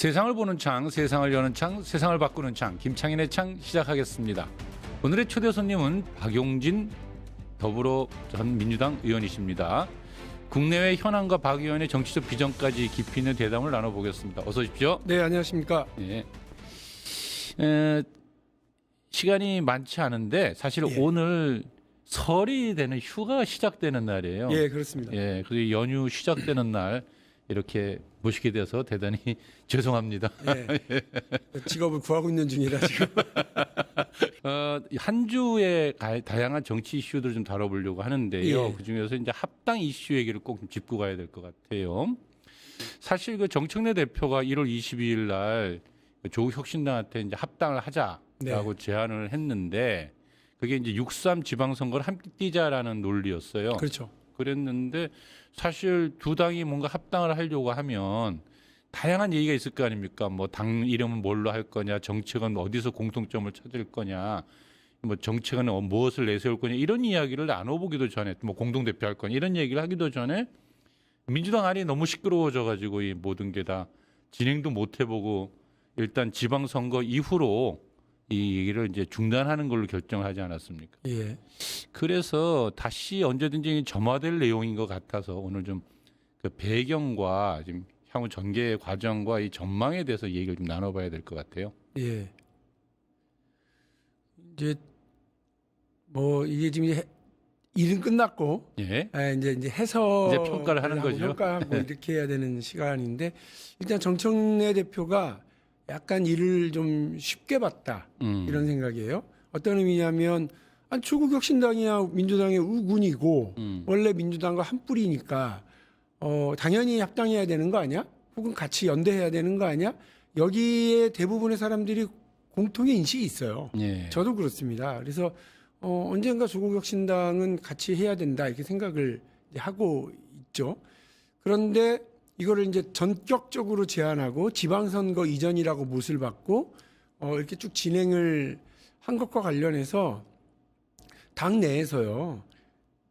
세상을 보는 창, 세상을 여는 창, 세상을 바꾸는 창, 김창인의 창 시작하겠습니다. 오늘의 초대 손님은 박용진 더불어 전 민주당 의원이십니다. 국내외 현안과 박 의원의 정치적 비전까지 깊이 있는 대담을 나눠보겠습니다. 어서 오십시오. 네, 안녕하십니까. 네. 시간이 많지 않은데 사실 예. 오늘 설이 되는 휴가가 시작되는 날이에요. 예, 그렇습니다. 예, 그래서 연휴 시작되는 날 이렇게 모시게 돼서 대단히 죄송합니다. 예. 직업을 구하고 있는 중이라 지금. 한 주에 다양한 정치 이슈들을 좀 다뤄보려고 하는데요. 예. 그 중에서 이제 합당 이슈 얘기를 꼭 좀 짚고 가야 될 것 같아요. 사실 그 정청래 대표가 1월 22일 날 조국 혁신당한테 이제 합당을 하자라고 제안을 했는데 그게 이제 6.3 지방선거를 함께 뛰자라는 논리였어요. 그렇죠. 그랬는데 사실 두 당이 뭔가 합당을 하려고 하면 다양한 얘기가 있을 거 아닙니까? 뭐 당 이름은 뭘로 할 거냐, 정책은 어디서 공통점을 찾을 거냐, 뭐 정책은 무엇을 내세울 거냐 이런 이야기를 나눠보기도 전에 뭐 공동 대표할 거냐 이런 얘기를 하기도 전에 민주당 안이 너무 시끄러워져 가지고 이 모든 게 다 진행도 못 해보고 일단 지방선거 이후로 이 얘기를 이제 중단하는 걸로 결정을 하지 않았습니까? 예. 그래서 다시 언제든지 점화될 내용인 것 같아서 오늘 좀 그 배경과 지금 향후 전개 과정과 이 전망에 대해서 얘기를 좀 나눠봐야 될 것 같아요. 예. 이제 뭐 이게 지금 일은 끝났고 예. 이제 해석 이제 평가를 하는 거죠. 평가하고 이렇게 해야 되는 시간인데 일단 정청래 대표가 약간 일을 좀 쉽게 봤다 이런 생각이에요. 어떤 의미냐면 조국 혁신당이야 민주당의 우군이고 원래 민주당과 한 뿌리니까 당연히 합당해야 되는 거 아니야? 혹은 같이 연대해야 되는 거 아니야? 여기에 대부분의 사람들이 공통의 인식이 있어요. 예. 저도 그렇습니다. 그래서 언젠가 조국 혁신당은 같이 해야 된다 이렇게 생각을 이제 하고 있죠. 그런데 이거를 이제 전격적으로 제안하고 지방선거 이전이라고 못을 받고 이렇게 쭉 진행을 한 것과 관련해서 당 내에서요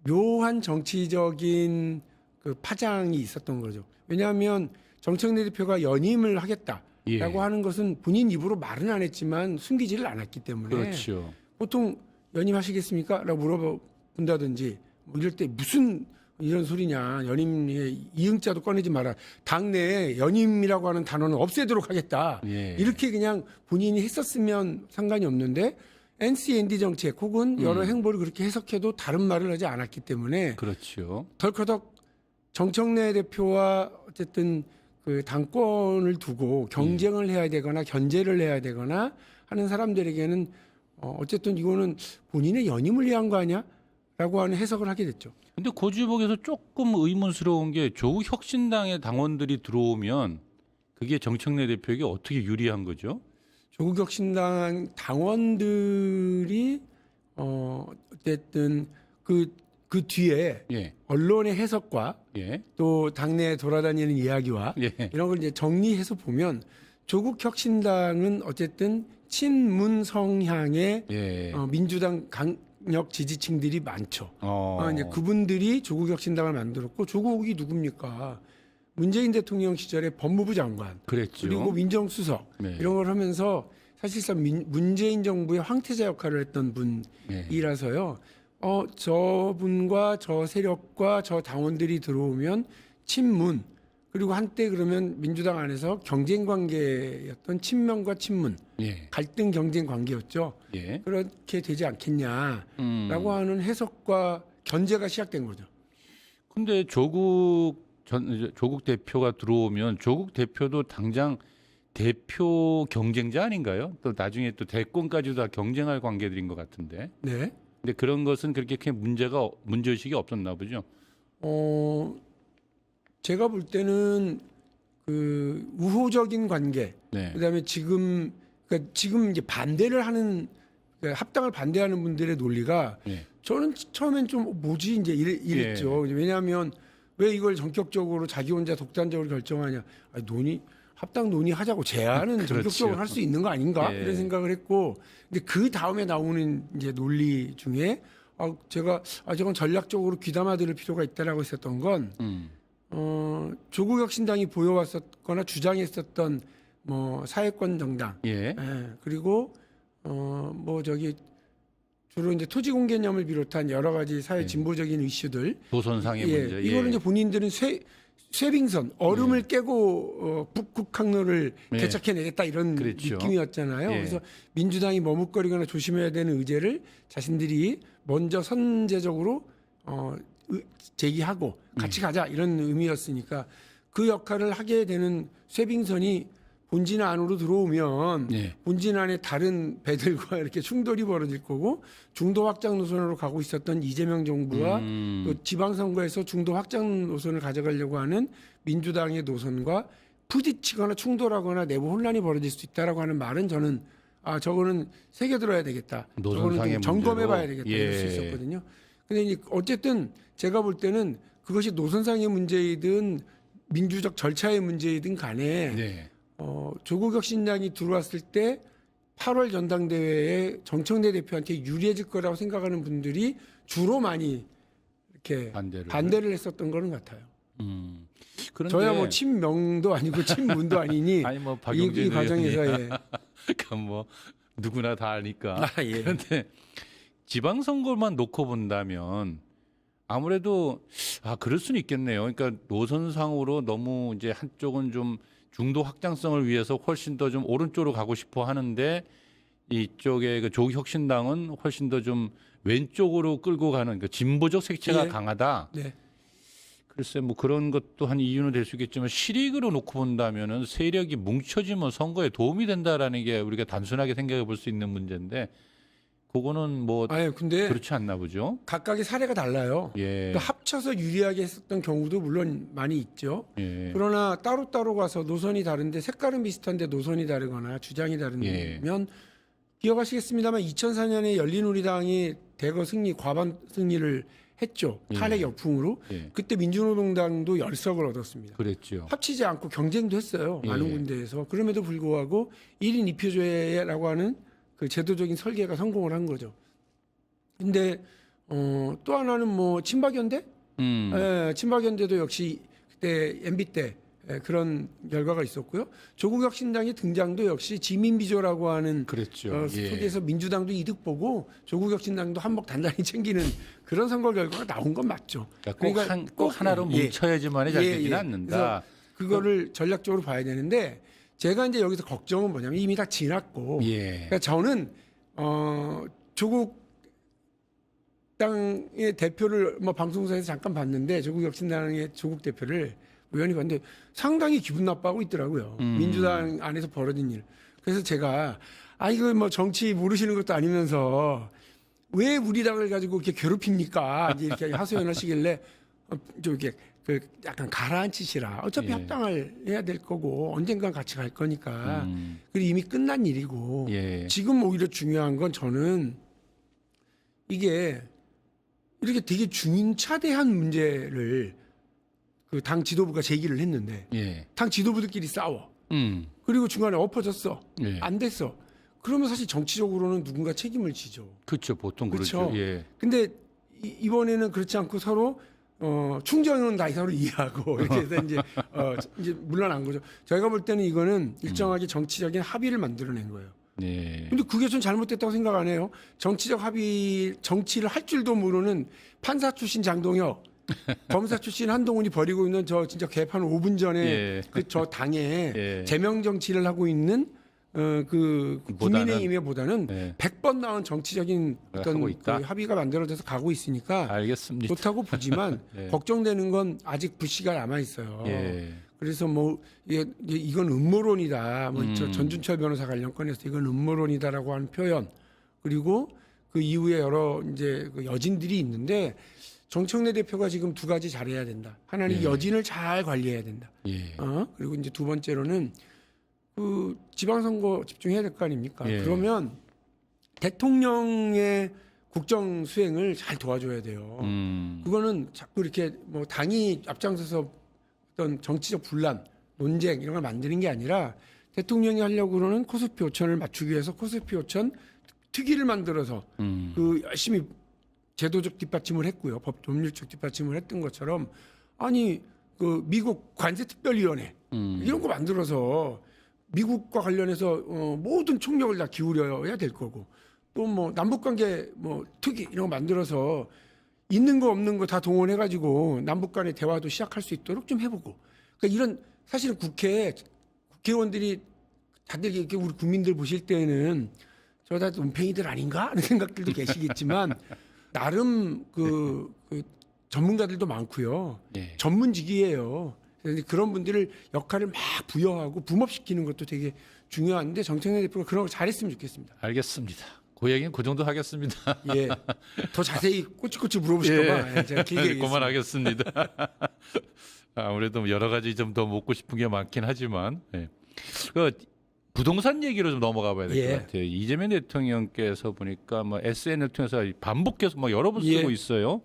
묘한 정치적인 그 파장이 있었던 거죠. 왜냐하면 정청래 대표가 연임을 하겠다라고 예. 하는 것은 본인 입으로 말은 안 했지만 숨기지를 않았기 때문에 그렇죠. 보통 연임하시겠습니까? 라고 물어본다든지 뭐 이럴 때 무슨 이런 소리냐 연임에 이응자도 꺼내지 마라 당내에 연임이라고 하는 단어는 없애도록 하겠다 예. 이렇게 그냥 본인이 했었으면 상관이 없는데 NCND 정책 혹은 여러 행보를 그렇게 해석해도 다른 말을 하지 않았기 때문에 그렇죠. 덜커덕 정청래 대표와 어쨌든 그 당권을 두고 경쟁을 해야 되거나 견제를 해야 되거나 하는 사람들에게는 어쨌든 이거는 본인의 연임을 위한 거 아니야? 라고 하는 해석을 하게 됐죠. 근데 고주복에서 조금 의문스러운 게 조국 혁신당의 당원들이 들어오면 그게 정청래 대표에게 어떻게 유리한 거죠? 조국 혁신당 당원들이 어쨌든 그 뒤에 예. 언론의 해석과 예. 또 당내에 돌아다니는 이야기와 예. 이런 걸 이제 정리해서 보면 조국 혁신당은 어쨌든 친문 성향의 예. 민주당 강력 지지층들이 많죠. 이제 그 그분들이 조국 혁신당을 만들었고 조국이 누굽니까? 문재인 대통령 시절에 법무부 장관 그랬죠. 그리고 민정수석 네. 이런 걸 하면서 사실상 문재인 정부의 황태자 역할을 했던 네. 분이라서요. 저분과 저 세력과 저 당원들이 들어오면 친문 그리고 한때 그러면 민주당 안에서 경쟁 관계였던 친명과 친문 예. 갈등 경쟁 관계였죠. 예. 그렇게 되지 않겠냐라고 하는 해석과 견제가 시작된 거죠. 근데 조국 대표가 들어오면 조국 대표도 당장 대표 경쟁자 아닌가요? 또 나중에 또 대권까지도 다 경쟁할 관계들인 것 같은데. 네. 근데 그런 것은 그렇게 큰 문제의식이 없었나 보죠. 제가 볼 때는 그 우호적인 관계, 네. 그다음에 지금 이제 반대를 하는 그러니까 합당을 반대하는 분들의 논리가 예. 저는 처음엔 좀 뭐지 이제 이랬죠. 왜냐하면 왜 이걸 전격적으로 자기 혼자 독단적으로 결정하냐? 합당 논의하자고 제안은 그렇죠. 전격적으로 할 수 있는 거 아닌가 예. 이런 생각을 했고, 근데 그 다음에 나오는 이제 논리 중에 제가 저건 전략적으로 귀담아 들을 필요가 있다라고 했었던 건 조국 혁신당이 보여왔었거나 주장했었던 뭐 사회권 정당, 예. 그리고 뭐 저기 주로 이제 토지 공개념을 비롯한 여러 가지 사회 진보적인 이슈들, 도선상의 문제. 이거를 이제 본인들은 쇠빙선 얼음을 깨고 북극 항로를 예. 개척해내겠다 이런 그렇죠. 느낌이었잖아요. 예. 그래서 민주당이 머뭇거리거나 조심해야 되는 의제를 자신들이 먼저 선제적으로 제기하고 같이 가자 이런 의미였으니까 그 역할을 하게 되는 쇠빙선이 본진 안으로 들어오면 예. 본진 안에 다른 배들과 이렇게 충돌이 벌어질 거고 중도 확장 노선으로 가고 있었던 이재명 정부와 또 지방선거에서 중도 확장 노선을 가져가려고 하는 민주당의 노선과 부딪히거나 충돌하거나 내부 혼란이 벌어질 수 있다라고 하는 말은 저는 저거는 새겨들어야 되겠다. 저거는 노선상의 좀 점검해봐야 문제로. 되겠다. 이럴 수 있었거든요. 근데 이제 어쨌든 제가 볼 때는 그것이 노선상의 문제이든 민주적 절차의 문제이든 간에 네. 조국 혁신당이 들어왔을 때 8월 전당대회에 정청래 대표한테 유리해질 거라고 생각하는 분들이 주로 많이 이렇게 반대를 했었던 거는 같아요. 그런데 저야 뭐 친명도 아니고 친문도 아니니 아니 뭐 이 박용진 과정에서 뭐 누구나 다 아니까. 예. 그런데 지방선거만 놓고 본다면 아무래도 그럴 수는 있겠네요. 그러니까 노선상으로 너무 이제 한쪽은 좀 중도 확장성을 위해서 훨씬 더 좀 오른쪽으로 가고 싶어 하는데 이쪽에 그 조국혁신당은 훨씬 더 좀 왼쪽으로 끌고 가는 그 진보적 색채가 예. 강하다. 네. 글쎄 뭐 그런 것도 한 이유는 될 수 있겠지만 실익으로 놓고 본다면은 세력이 뭉쳐지면 선거에 도움이 된다라는 게 우리가 단순하게 생각해 볼 수 있는 문제인데 그거는 뭐 근데 그렇지 않나 보죠. 각각의 사례가 달라요. 예. 그러니까 합쳐서 유리하게 했었던 경우도 물론 많이 있죠. 예. 그러나 따로따로 가서 노선이 다른데 색깔은 비슷한데 노선이 다르거나 주장이 다르면 예. 기억하시겠습니다만 2004년에 열린우리당이 대거 승리, 과반 승리를 했죠. 예. 탄핵 역풍으로. 예. 그때 민주노동당도 10석을 얻었습니다. 그랬죠. 합치지 않고 경쟁도 했어요. 많은 예. 군데에서. 그럼에도 불구하고 1인 2표제라고 하는 그 제도적인 설계가 성공을 한 거죠. 근데 또 하나는 뭐 친박연대? 친박연대도 역시 그때 MB 때 그런 결과가 있었고요. 조국혁신당의 등장도 역시 지민비조라고 하는 그랬죠. 속에서 민주당도 이득 보고 조국혁신당도 한몫 단단히 챙기는 그런 선거 결과가 나온 건 맞죠. 그러니까 꼭 하나로 뭉쳐야지만이 잘 되지는 않는다. 그래서 그거를 전략적으로 봐야 되는데 제가 이제 여기서 걱정은 뭐냐면 이미 다 지났고 예. 그러니까 저는 조국 당의 대표를 뭐 방송사에서 잠깐 봤는데 조국혁신당의 조국 대표를 우연히 봤는데 상당히 기분 나빠하고 있더라고요. 민주당 안에서 벌어진 일. 그래서 제가 이거 뭐 정치 모르시는 것도 아니면서 왜 우리 당을 가지고 이렇게 괴롭힙니까? 이제 이렇게 하소연하시길래 좀 이렇게 그 약간 가라앉히시라. 어차피 예. 합당을 해야 될 거고 언젠간 같이 갈 거니까. 그리고 이미 끝난 일이고 예. 지금 오히려 중요한 건 저는 이게 이렇게 되게 중차대한 문제를 그 당 지도부가 제기를 했는데 예. 당 지도부들끼리 싸워. 그리고 중간에 엎어졌어. 예. 안 됐어. 그러면 사실 정치적으로는 누군가 책임을 지죠. 그렇죠. 보통 그렇죠. 그렇죠. 예. 근데 이번에는 그렇지 않고 서로 충정은 다 서로 이해하고 이렇게 해서 이제 물러난 거죠. 저희가 볼 때는 이거는 일정하게 정치적인 합의를 만들어낸 거예요. 네. 근데 그게 전 잘못됐다고 생각 안 해요. 정치적 합의, 정치를 할 줄도 모르는 판사 출신 장동혁, 검사 출신 한동훈이 벌이고 있는 저 진짜 개판 5분 전에 예. 그 저 당에 예. 제명 정치를 하고 있는 그 국민의힘보다는 예. 100번 나은 정치적인 어떤 하고 그 있다? 합의가 만들어져서 가고 있으니까 알겠습니다. 좋다고 보지만 예. 걱정되는 건 아직 불씨가 남아 있어요. 예. 그래서 뭐 이건 음모론이다. 뭐 저 전준철 변호사 관련 건에서 이건 음모론이다라고 하는 표현 그리고 그 이후에 여러 이제 그 여진들이 있는데 정청래 대표가 지금 두 가지 잘해야 된다. 하나는 예. 여진을 잘 관리해야 된다. 예. 그리고 이제 두 번째로는 그 지방선거 집중해야 될 거 아닙니까? 예. 그러면 대통령의 국정 수행을 잘 도와줘야 돼요. 그거는 자꾸 이렇게 뭐 당이 앞장서서 어떤 정치적 분란, 논쟁 이런 걸 만드는 게 아니라 대통령이 하려고 그러는 코스피 5천을 맞추기 위해서 코스피 5천 특위를 만들어서 그 열심히 제도적 뒷받침을 했고요. 법률적 뒷받침을 했던 것처럼 아니 그 미국 관세특별위원회 이런 거 만들어서 미국과 관련해서 모든 총력을 다 기울여야 될 거고 또 뭐 남북관계 뭐 특위 이런 거 만들어서 있는 거 없는 거 다 동원해가지고 남북 간의 대화도 시작할 수 있도록 좀 해보고 그러니까 이런 사실은 국회의원들이 다들 이렇게 우리 국민들 보실 때는 저다 논팽이들 아닌가 하는 생각들도 계시겠지만 나름 그 전문가들도 많고요. 예. 전문직이에요. 그래서 그런 분들을 역할을 막 부여하고 붐업시키는 것도 되게 중요한데 정청래 대표가 그런 걸 잘했으면 좋겠습니다. 알겠습니다. 그 얘기는 그 정도 하겠습니다. 예, 더 자세히 꼬치꼬치 물어보실까봐 예, 제가 길게 얘기했습니다. 그만하겠습니다. 아무래도 여러 가지 좀 더 묻고 싶은 게 많긴 하지만 그 부동산 얘기로 좀 넘어가 봐야 될 것 예. 같아요. 이재명 대통령께서 보니까 뭐 SNS를 통해서 반복해서 뭐 여러 번 쓰고 예. 있어요.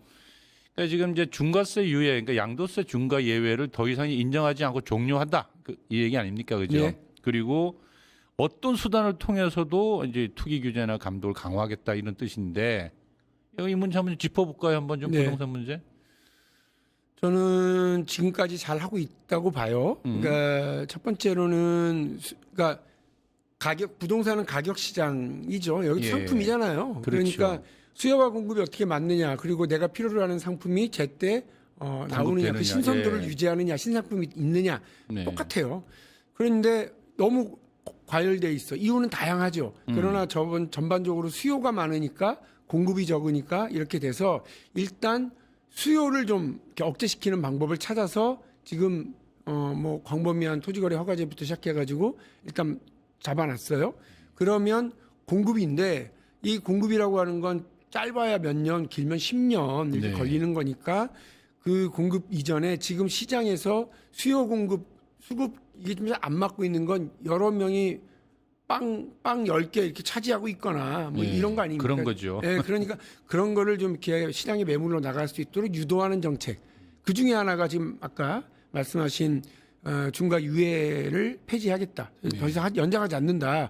그러니까 지금 이제 중과세 유예, 그러니까 양도세 중과 예외를 더 이상 인정하지 않고 종료한다. 이 얘기 아닙니까, 그죠? 예. 그리고 어떤 수단을 통해서도 이제 투기 규제나 감독을 강화하겠다 이런 뜻인데 이 문제 한번 짚어볼까요? 한번 좀 네. 부동산 문제. 저는 지금까지 잘 하고 있다고 봐요. 그러니까 첫 번째로는 그러니까 부동산은 가격 시장이죠. 여기 예. 상품이잖아요. 그렇죠. 그러니까 수요와 공급이 어떻게 맞느냐, 그리고 내가 필요로 하는 상품이 제때 나오느냐, 공급되느냐. 그 신선도를 예. 유지하느냐, 신상품이 있느냐 네. 똑같아요. 그런데 너무 과열돼 있어. 이유는 다양하죠. 그러나 전반적으로 수요가 많으니까 공급이 적으니까 이렇게 돼서 일단 수요를 좀 이렇게 억제시키는 방법을 찾아서 지금 뭐 광범위한 토지거래 허가제부터 시작해가지고 일단 잡아놨어요. 그러면 공급인데 이 공급이라고 하는 건 짧아야 몇 년, 길면 10년 이렇게 네. 걸리는 거니까 그 공급 이전에 지금 시장에서 수요 공급 수급 이게 좀 안 맞고 있는 건 여러 명이 빵 10개 이렇게 차지하고 있거나 뭐 예, 이런 거 아닙니까? 그런 거죠. 예, 그러니까 그런 거를 좀 이렇게 시장의 매물로 나갈 수 있도록 유도하는 정책. 그 중에 하나가 지금 아까 말씀하신 중과 유예를 폐지하겠다. 더 이상 연장하지 않는다.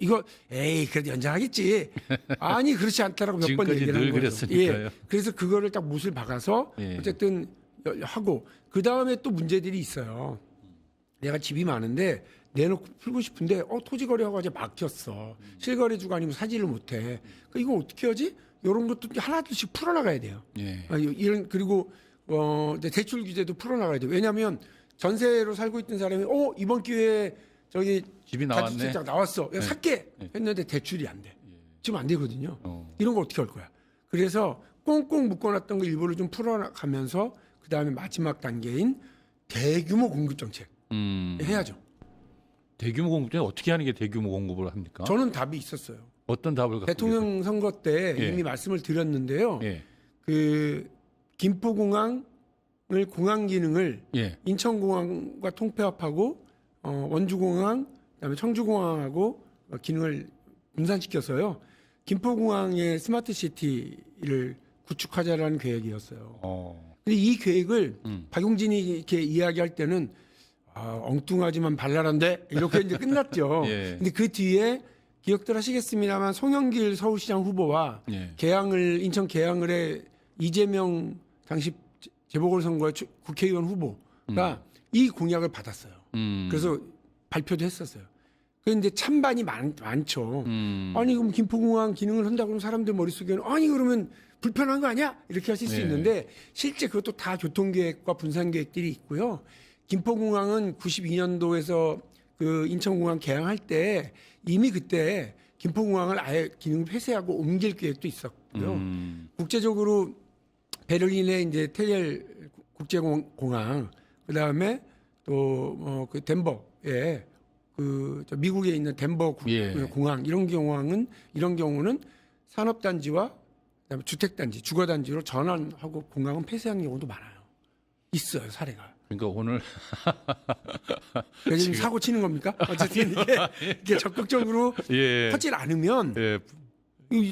이거 그래도 연장하겠지. 아니 그렇지 않다라고 몇 번 지금까지 얘기를 늘 한 거죠. 그랬으니까요. 예, 그래서 그거를 딱 못을 박아서 예. 어쨌든 하고 그 다음에 또 문제들이 있어요. 내가 집이 많은데 내놓고 풀고 싶은데 토지거래 허가제 막혔어. 실거래주가 아니면 사지를 못해. 그러니까 이거 어떻게 하지? 이런 것도 하나둘씩 풀어나가야 돼요. 예. 이런 그리고 이제 대출 규제도 풀어나가야 돼요. 왜냐하면 전세로 살고 있던 사람이 이번 기회에 저기 집이 나왔네. 다주택자 나왔어. 야, 살게 했는데 대출이 안 돼. 지금 안 되거든요. 이런 거 어떻게 할 거야? 그래서 꽁꽁 묶어놨던 거 일부를 좀 풀어가면서 그 다음에 마지막 단계인 대규모 공급 정책 해야죠. 대규모 공급 중에 어떻게 하는 게 대규모 공급을 합니까? 저는 답이 있었어요. 어떤 답을 갖고 대통령 선거 때 예. 이미 말씀을 드렸는데요. 계세요? 그 김포공항을 공항 기능을 예. 인천공항과 통폐합하고 원주공항, 그다음에 청주공항하고 기능을 분산시켜서요. 김포공항의 스마트 시티를 구축하자라는 계획이었어요. 근데 이 계획을 박용진이 이렇게 이야기할 때는 엉뚱하지만 발랄한데 이렇게 이제 끝났죠. 예. 근데 그 뒤에 기억들 하시겠습니다만 송영길 서울시장 후보와 예. 인천 계양을 해 이재명 당시 재보궐선거의 국회의원 후보가 이 공약을 받았어요. 그래서 발표도 했었어요. 그런데 찬반이 많죠. 아니 그럼 김포공항 기능을 한다고 그러면 사람들 머릿속에는 아니 그러면 불편한 거 아니야? 이렇게 하실 수 네. 있는데 실제 그것도 다 교통계획과 분산계획들이 있고요. 김포공항은 92년도에서 그 인천공항 개항할 때 이미 그때 김포공항을 아예 기능을 폐쇄하고 옮길 계획도 있었고요. 국제적으로 베를린의 이제 테젤 국제공항, 그 다음에 또 그 덴버에 저 미국에 있는 덴버 예. 공항 이런 경우는 산업단지와 그다음에 주택단지, 주거단지로 전환하고 공항은 폐쇄한 경우도 많아요. 있어요 사례가. 그러니까 오늘 지금 사고 치는 겁니까? 어쨌든 이게 적극적으로 예. 하질 않으면 예.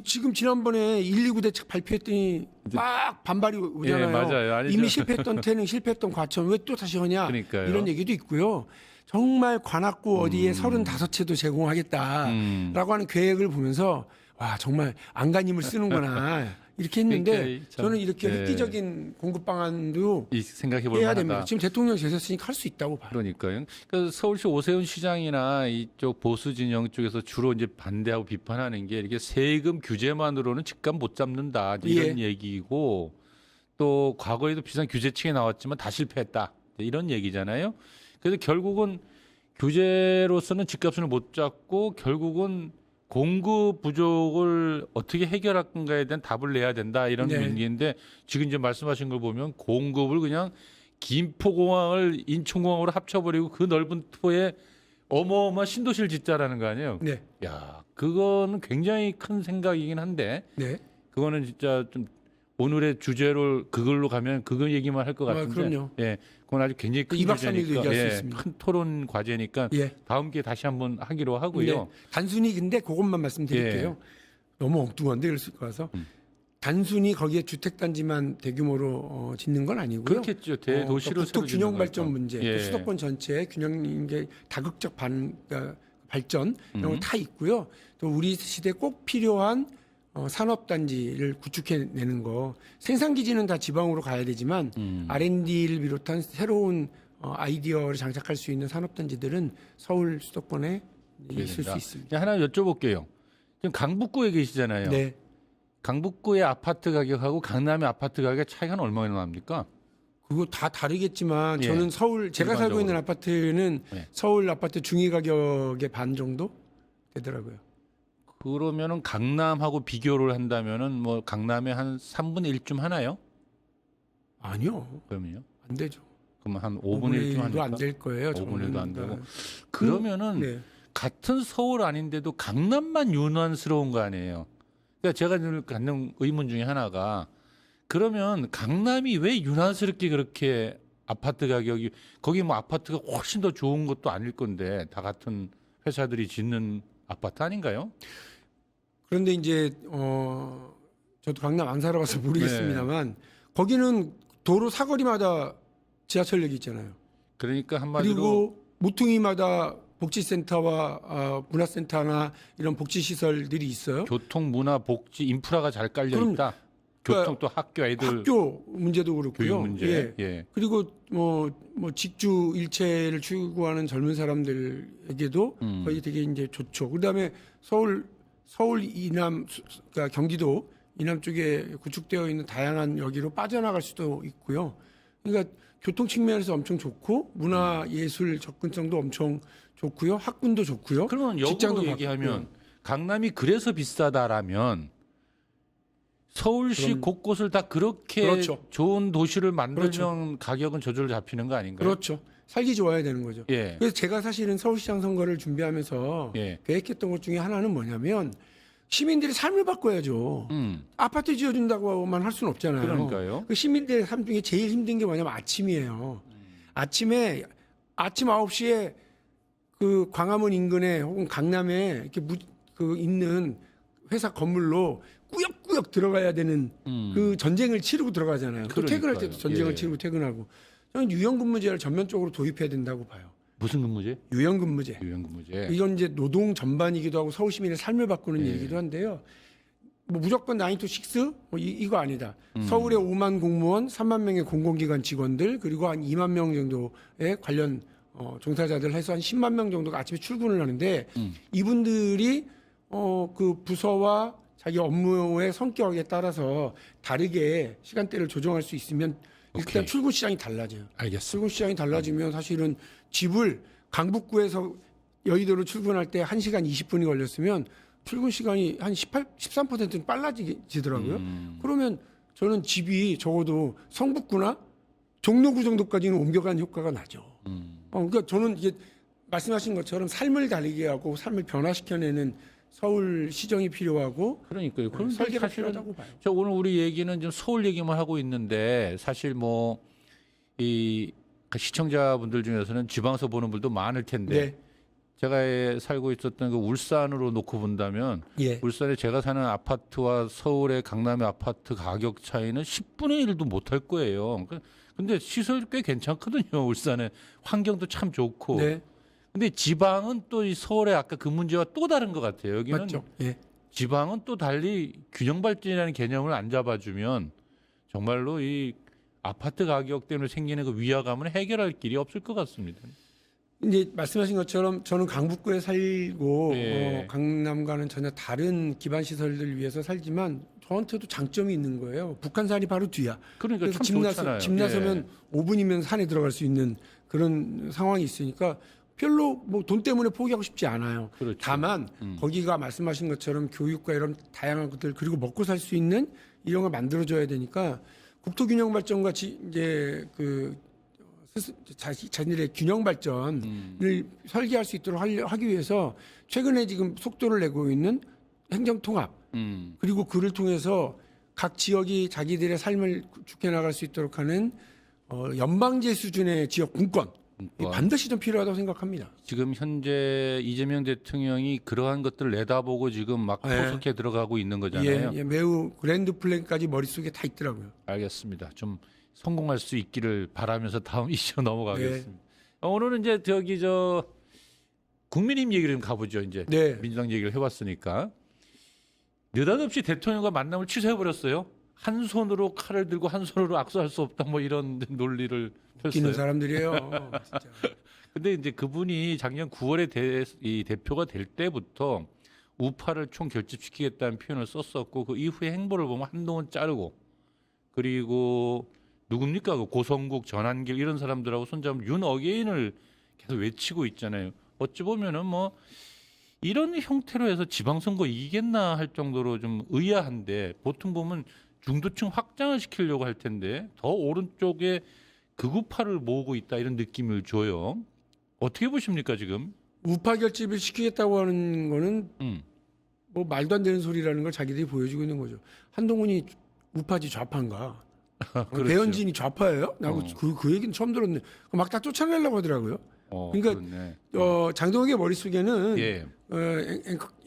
지금 지난번에 129 대책 발표했더니 막 반발이 오잖아요. 예, 맞아요. 아니죠. 이미 실패했던 태능, 실패했던 과천 왜 또 다시 하냐? 그러니까요. 이런 얘기도 있고요. 정말 관악구 어디에 35채도 제공하겠다라고 하는 계획을 보면서 와 정말 안간힘을 쓰는구나 이렇게 했는데 그러니까 참, 저는 이렇게 네. 획기적인 공급 방안도 이 생각해볼 해야 만하다. 됩니다. 지금 대통령 제셨으니까 할 수 있다고 봐요. 그러니까요. 그러니까 서울시 오세훈 시장이나 이쪽 보수 진영 쪽에서 주로 이제 반대하고 비판하는 게 이렇게 세금 규제만으로는 집값 못 잡는다 이런 얘기고 또 과거에도 비슷한 규제책이 나왔지만 다 실패했다 이런 얘기잖아요. 그래서 결국은 규제로서는 집값을 못 잡고 결국은 공급 부족을 어떻게 해결할 건가에 대한 답을 내야 된다 이런 네. 얘기인데 지금 이제 말씀하신 걸 보면 공급을 그냥 김포공항을 인천공항으로 합쳐버리고 그 넓은 토에 어마어마한 신도시를 짓자라는 거 아니에요? 네, 야, 그거는 굉장히 큰 생각이긴 한데 네, 그거는 진짜 좀 오늘의 주제로 그걸로 가면 그거 얘기만 할 것 같은데. 그럼요. 예, 그건 아주 굉장히 큰 2박 3일도 주제니까, 얘기할 수 예, 있습니다. 큰 토론 과제니까 예. 다음 기회에 다시 한번 하기로 하고요. 네. 단순히 근데 그것만 말씀드릴게요. 너무 엉뚱한데 그럴 것 같아서 단순히 거기에 주택 단지만 대규모로 짓는 건 아니고요. 그렇겠죠. 대도시로 국토 새로 균형 짓는 발전 거니까. 문제, 예. 또 수도권 전체 균형 게 다극적 발전 이런 거 다 있고요. 또 우리 시대 꼭 필요한 산업 단지를 구축해내는 거. 생산 기지는 다 지방으로 가야 되지만 R&D를 비롯한 새로운 아이디어를 장착할 수 있는 산업 단지들은 서울 수도권에 있을 수 있습니다. 하나 여쭤볼게요. 지금 강북구에 계시잖아요. 네. 강북구의 아파트 가격하고 강남의 아파트 가격의 차이가 얼마나 납니까? 그거 다 다르겠지만 예. 저는 서울 제가 살고 있는 아파트는 예. 서울 아파트 중위 가격의 반 정도 되더라고요. 그러면은 강남하고 비교를 한다면은 뭐 강남의 한 3분의 1쯤 하나요? 아니요, 그러면요? 안 되죠. 그러면 한 5분의 1쯤 하니까? 안 될 거예요. 5분의 1도 안 되고. 저는. 그러면은 네. 같은 서울 아닌데도 강남만 유난스러운 거 아니에요? 그러니까 제가 늘 갖는 의문 중에 하나가 그러면 강남이 왜 유난스럽게 그렇게 아파트 가격이 거기 뭐 아파트가 훨씬 더 좋은 것도 아닐 건데 다 같은 회사들이 짓는 아파트 아닌가요? 그런데 이제 저도 강남 안 살아봐서 모르겠습니다만 거기는 도로 사거리마다 지하철역이 있잖아요. 그러니까 한마디로 그리고 모퉁이마다 복지센터와 문화센터나 이런 복지시설들이 있어요. 교통, 문화, 복지, 인프라가 잘 깔려 그럼 있다. 그러니까 교통 또 학교 애들 학교 문제도 그렇고요. 교육 문제. 예. 예. 그리고 뭐 직주 일체를 추구하는 젊은 사람들에게도 거의 되게 이제 좋죠. 그다음에 서울 이남 그러니까 경기도 이남 쪽에 구축되어 있는 다양한 여기로 빠져나갈 수도 있고요. 그러니까 교통 측면에서 엄청 좋고 문화 예술 접근성도 엄청 좋고요. 학군도 좋고요. 그러면 직장도 역으로 얘기하면 바꾸고요. 강남이 그래서 비싸다라면 서울시 그럼- 곳곳을 다 그렇게 그렇죠. 좋은 도시를 만들면 가격은 저절로 잡히는 거 아닌가요? 그렇죠. 살기 좋아야 되는 거죠. 예. 그래서 제가 사실은 서울시장 선거를 준비하면서 예. 계획했던 것 중에 하나는 뭐냐면 시민들의 삶을 바꿔야죠. 아파트 지어준다고만 할 수는 없잖아요. 그러니까요. 그 시민들의 삶 중에 제일 힘든 게 뭐냐면 아침이에요. 아침 9시에 그 광화문 인근에 혹은 강남에 이렇게 있는 회사 건물로 꾸역꾸역 들어가야 되는 그 전쟁을 치르고 들어가잖아요. 또 퇴근할 때도 그러니까요. 전쟁을 예. 치르고 퇴근하고. 저는 유연근무제를 전면적으로 도입해야 된다고 봐요. 무슨 근무제? 유연근무제. 유연근무제. 이건 이제 노동 전반이기도 하고 서울 시민의 삶을 바꾸는 예. 얘기기도 한데요. 뭐 무조건 9 to 6? 뭐 이거 아니다. 서울의 5만 공무원, 3만 명의 공공기관 직원들, 그리고 한 2만 명 정도의 관련 종사자들 해서 한 10만 명 정도가 아침에 출근을 하는데 이분들이 그 부서와 자기 업무의 성격에 따라서 다르게 시간대를 조정할 수 있으면 일단 오케이. 출근 시장이 달라져요. 알겠습니다. 출근 시장이 달라지면 사실은 집을 강북구에서 여의도로 출근할 때 1시간 20분이 걸렸으면 출근 시간이 한 13%는 빨라지더라고요. 그러면 저는 집이 적어도 성북구나 종로구 정도까지는 옮겨가는 효과가 나죠. 그러니까 저는 이게 말씀하신 것처럼 삶을 다르게 하고 삶을 변화시켜내는 서울 시정이 필요하고 그러니까요. 그런데 설계가 사실은 필요하다고 봐요. 저 오늘 우리 얘기는 좀 서울 얘기만 하고 있는데 사실 뭐 이 시청자분들 중에서는 지방서 보는 분도 많을 텐데 네. 제가 살고 있었던 그 울산으로 놓고 본다면 예. 울산에 제가 사는 아파트와 서울의 강남의 아파트 가격 차이는 10분의 1도 못 할 거예요. 근데 시설 꽤 괜찮거든요. 울산에 환경도 참 좋고. 네. 근데 지방은 또 이 서울의 아까 그 문제와 또 다른 것 같아요. 여기는 맞죠. 예. 지방은 또 달리 균형 발전이라는 개념을 안 잡아주면 정말로 이 아파트 가격 때문에 생기는 그 위화감은 해결할 길이 없을 것 같습니다. 이제 말씀하신 것처럼 저는 강북구에 살고 예. 강남과는 전혀 다른 기반 시설들 위해서 살지만 저한테도 장점이 있는 거예요. 북한산이 바로 뒤야. 그러니까 그래서 참 좋잖아요. 집 나서면 5분이면 산에 들어갈 수 있는 그런 상황이 있으니까 별로 뭐 돈 때문에 포기하고 싶지 않아요. 그렇죠. 다만 거기가 말씀하신 것처럼 교육과 이런 다양한 것들 그리고 먹고 살 수 있는 이런 걸 만들어줘야 되니까 국토균형 발전 같이 이제 자신들의 균형 발전을 설계할 수 있도록 하기 위해서 최근에 지금 속도를 내고 있는 행정통합 그리고 그를 통해서 각 지역이 자기들의 삶을 구축해 나갈 수 있도록 하는 연방제 수준의 지역 분권 반드시 좀 필요하다고 생각합니다. 지금 현재 이재명 대통령이 그러한 것들을 내다보고 지금 막 포석해 들어가고 있는 거잖아요. 예, 매우 그랜드 플랜까지 머릿속에 다 있더라고요. 알겠습니다. 좀 성공할 수 있기를 바라면서 다음 이슈 넘어가겠습니다. 네. 오늘은 이제 저기 국민의힘 얘기를 좀 가보죠. 이제 네. 민주당 얘기를 해봤으니까 느닷없이 대통령과 만남을 취소해버렸어요. 한 손으로 칼을 들고 한 손으로 악수할 수 없다 뭐 이런 논리를 웃기는 폈어요. 사람들이에요. 진짜. 근데 이제 그분이 작년 9월에 이 대표가 될 때부터 우파를 총 결집시키겠다는 표현을 썼었고 그 이후의 행보를 보면 한동훈 자르고 그리고 누굽니까 그 고성국 전한길 이런 사람들하고 손잡은 윤 어게인을 계속 외치고 있잖아요. 어찌 보면은 뭐 이런 형태로 해서 지방선거 이기겠나 할 정도로 좀 의아한데 보통 보면 중도층 확장을 시키려고 할 텐데 더 오른쪽에 극우파를 모으고 있다 이런 느낌을 줘요. 어떻게 보십니까 지금? 우파 결집을 시키겠다고 하는 거는 뭐 말도 안 되는 소리라는 걸 자기들이 보여주고 있는 거죠. 한동훈이 우파지 좌파인가? 그렇죠. 배현진이 좌파예요? 나고 그 얘기는 처음 들었네. 막 다 쫓아내려고 하더라고요. 그러니까 그렇네. 장동혁의 머릿속에는 예.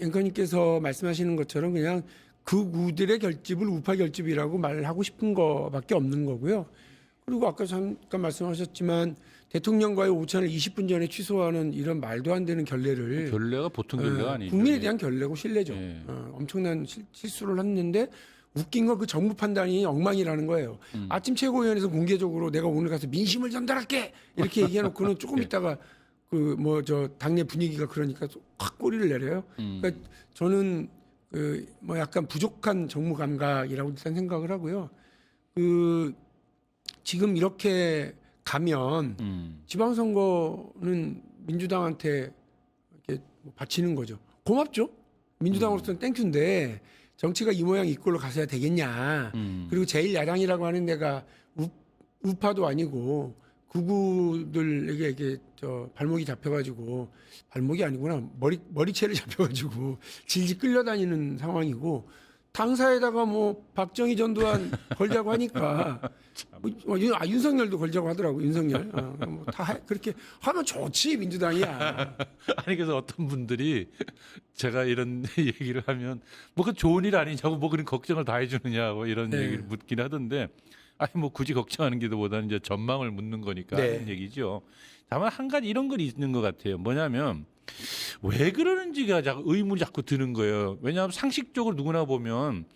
앵커님께서 말씀하시는 것처럼 그냥 극우들의 결집을 우파 결집이라고 말하고 싶은 거밖에 없는 거고요. 그리고 아까 잠깐 말씀하셨지만 대통령과의 오찬을 20분 전에 취소하는 이런 말도 안 되는 결례를 결례가 보통 결례가 아니죠. 국민에 대한 결례고 신뢰죠. 예. 엄청난 실수를 했는데 웃긴 건 그 정부 판단이 엉망이라는 거예요. 아침 최고위원회에서 공개적으로 내가 오늘 가서 민심을 전달할게 이렇게 얘기해놓고는 조금 있다가 당내 분위기가 그러니까 확 꼬리를 내려요. 그러니까 저는 뭐 약간 부족한 정무 감각이라고 일단 생각을 하고요. 지금 이렇게 가면 지방선거는 민주당한테 이렇게 바치는 거죠. 고맙죠. 민주당으로서는 땡큐인데 정치가 이 모양 이 꼴로 가서야 되겠냐. 그리고 제일 야당이라고 하는 데가 우파도 아니고 극우들에게 이게 발목이 잡혀가지고 발목이 아니구나 머리채를 잡혀가지고 질질 끌려다니는 상황이고 당사에다가 뭐 박정희 전두환 걸자고 하니까 윤석열도 걸자고 하더라고 윤석열 그렇게 하면 좋지 민주당이야. 아니 그래서 어떤 분들이 제가 이런 얘기를 하면 뭐 그 좋은 일 아니냐고 뭐 그런 걱정을 다 해주느냐고 이런 네. 얘기를 묻긴 하던데 아니 뭐 굳이 걱정하는 게보다는 이제 전망을 묻는 거니까 네. 하는 얘기죠. 다만 한 가지 이런 건 있는 것 같아요. 뭐냐면 왜 그러는지가 의문이 자꾸 드는 거예요. 왜냐하면 상식적으로 누구나 보면